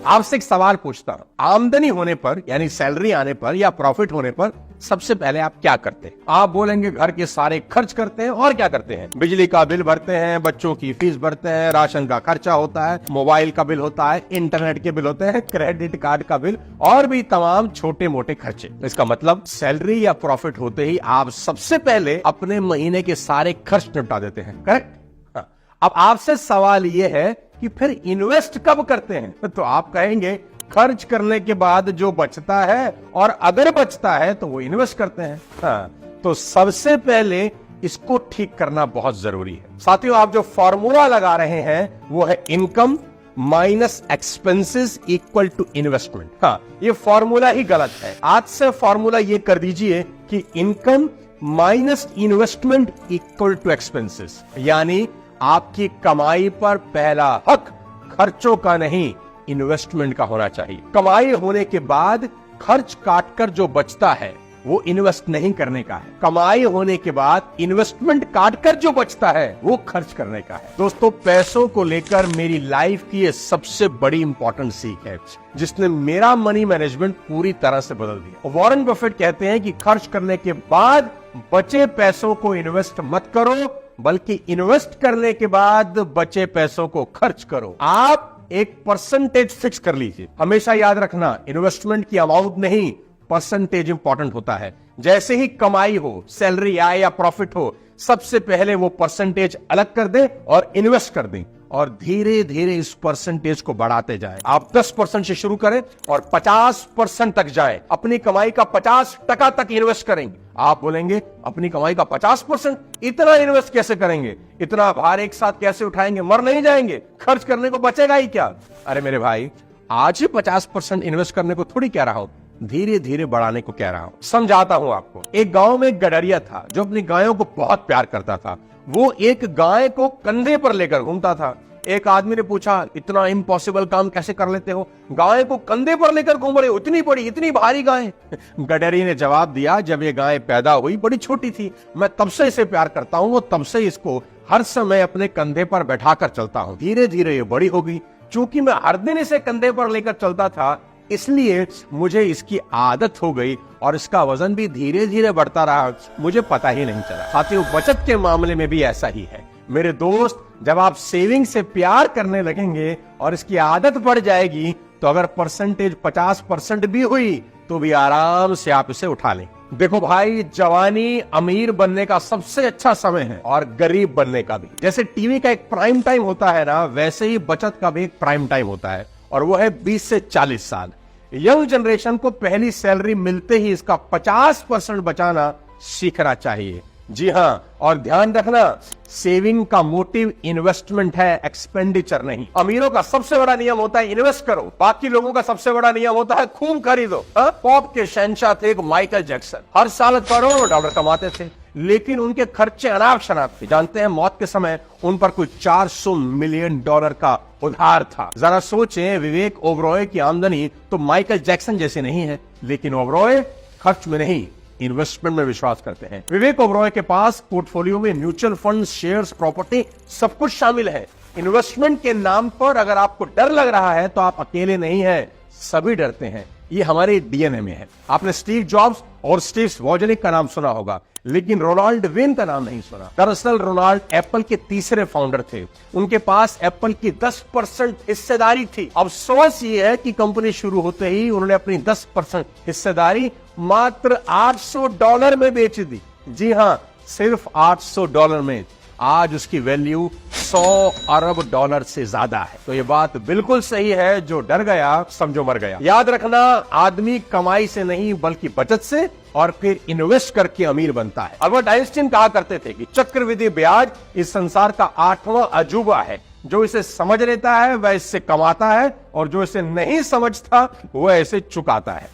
आपसे एक सवाल पूछता हूं, आमदनी होने पर यानी सैलरी आने पर या प्रॉफिट होने पर सबसे पहले आप क्या करते हैं? आप बोलेंगे घर के सारे खर्च करते हैं। और क्या करते हैं? बिजली का बिल भरते हैं, बच्चों की फीस भरते हैं, राशन का खर्चा होता है, मोबाइल का बिल होता है, इंटरनेट के बिल होते हैं, क्रेडिट कार्ड का बिल और भी तमाम छोटे मोटे खर्चे। इसका मतलब सैलरी या प्रॉफिट होते ही आप सबसे पहले अपने महीने के सारे खर्च निपटा देते हैं। करेक्ट? अब आपसे सवाल यह है कि फिर इन्वेस्ट कब करते हैं? तो आप कहेंगे खर्च करने के बाद जो बचता है और अगर बचता है तो वो इन्वेस्ट करते हैं। तो सबसे पहले इसको ठीक करना बहुत जरूरी है। साथियों, आप जो फॉर्मूला लगा रहे हैं वो है income minus expenses equal to investment. ये फॉर्मूला ही गलत है। आज से फॉर्मूला ये कर दीजिए कि income minus investment equal to expenses, यानी आपकी कमाई पर पहला हक खर्चों का नहीं इन्वेस्टमेंट का होना चाहिए। कमाई होने के बाद खर्च काटकर जो बचता है वो इन्वेस्ट नहीं करने का है। कमाई होने के बाद इन्वेस्टमेंट काटकर जो बचता है वो खर्च करने का है। दोस्तों, पैसों को लेकर मेरी लाइफ की ये सबसे बड़ी इंपॉर्टेंट सीख है जिसने मेरा मनी मैनेजमेंट पूरी तरह से बदल दिया। वॉरेन बफेट कहते हैं कि खर्च करने के बाद बचे पैसों को इन्वेस्ट मत करो, बल्कि इन्वेस्ट करने के बाद बचे पैसों को खर्च करो। आप एक परसेंटेज फिक्स कर लीजिए। हमेशा याद रखना, इन्वेस्टमेंट की अमाउंट नहीं, परसेंटेज इंपॉर्टेंट होता है। जैसे ही कमाई हो, सैलरी आए या प्रॉफिट हो, सबसे पहले वो परसेंटेज अलग कर दें और इन्वेस्ट कर दें और धीरे धीरे इस परसेंटेज को बढ़ाते जाएं। आप 10% से शुरू करें और 50% तक जाएं। अपनी कमाई का 50% तक इन्वेस्ट करेंगे। आप बोलेंगे अपनी कमाई का 50%? इतना इन्वेस्ट कैसे करेंगे? इतना भार एक साथ कैसे उठाएंगे? मर नहीं जाएंगे? खर्च करने को बचेगा ही क्या? अरे मेरे भाई, आज ही 50% इन्वेस्ट करने को थोड़ी कह रहा हूं, धीरे धीरे बढ़ाने को कह रहा हूं। समझाता हूं आपको। एक गांव में एक गडरिया था जो अपनी गायों को बहुत प्यार करता था। वो एक गाय को कंधे पर लेकर घूमता था। एक आदमी ने पूछा, इतना इम्पॉसिबल काम कैसे कर लेते हो? गाय को कंधे पर लेकर घूम रहे हो, इतनी बड़ी इतनी भारी गाय। गडरी ने जवाब दिया, जब ये गाय पैदा हुई बड़ी छोटी थी, मैं तब से इसे प्यार करता हूं, वो तब से इसको हर समय अपने कंधे पर बैठाकर चलता हूं। धीरे धीरे ये बड़ी हो गई। चूंकि मैं हर दिन इसे कंधे पर लेकर चलता था, इसलिए मुझे इसकी आदत हो गई और इसका वजन भी धीरे धीरे बढ़ता रहा, मुझे पता ही नहीं चला। साथियों, बचत के मामले में भी ऐसा ही है। मेरे दोस्त, जब आप सेविंग से प्यार करने लगेंगे और इसकी आदत पड़ जाएगी, तो अगर परसेंटेज 50% भी हुई तो भी आराम से आप इसे उठा लें। देखो भाई, जवानी अमीर बनने का सबसे अच्छा समय है और गरीब बनने का भी। जैसे टीवी का एक प्राइम टाइम होता है ना, वैसे ही बचत का भी एक प्राइम टाइम होता है और वो है 20 से 40 साल। यंग जनरेशन को पहली सैलरी मिलते ही इसका 50% बचाना सीखना चाहिए। जी हां, और ध्यान रखना, सेविंग का मोटिव इन्वेस्टमेंट है, एक्सपेंडिचर नहीं। अमीरों का सबसे बड़ा नियम होता है इन्वेस्ट करो, बाकी लोगों का सबसे बड़ा नियम होता है खून खरीदो। पॉप के शहंशाह थे एक माइकल जैक्सन, हर साल करोड़ों डॉलर कमाते थे, लेकिन उनके खर्चे अनाप शनाप थे। जानते हैं, मौत के समय उन पर कुछ $400 मिलियन का उधार था। जरा सोचें, विवेक ओबरॉय की आमदनी तो माइकल जैक्सन जैसे नहीं है, लेकिन ओबरॉय खर्च में नहीं, इन्वेस्टमेंट में विश्वास करते हैं। विवेक ओबरॉय के पास पोर्टफोलियो में म्यूचुअल फंड, शेयर्स, प्रॉपर्टी सब कुछ शामिल है। इन्वेस्टमेंट के नाम पर अगर आपको डर लग रहा है तो आप अकेले नहीं हैं, सभी डरते हैं। ये हमारे डीएनए में है। आपने स्टीव जॉब्स और स्टीव वोजनिक का नाम सुना होगा, लेकिन रोनाल्ड वेन का नाम नहीं सुना। दरअसल रोनाल्ड एप्पल के तीसरे फाउंडर थे। उनके पास एप्पल की 10% हिस्सेदारी थी। अफसोस ये है कि कंपनी शुरू होते ही उन्होंने अपनी 10% हिस्सेदारी मात्र $800 में बेच दी। जी हां, सिर्फ $800 में। आज उसकी वैल्यू $100 अरब से ज्यादा है। तो ये बात बिल्कुल सही है, जो डर गया समझो मर गया। याद रखना, आदमी कमाई से नहीं बल्कि बचत से और फिर इन्वेस्ट करके अमीर बनता है। अल्बर्ट आइंस्टीन कहा करते थे कि चक्रवृद्धि ब्याज इस संसार का 8वां अजूबा है। जो इसे समझ लेता है वह इससे कमाता है और जो इसे नहीं समझता वह इसे चुकाता है।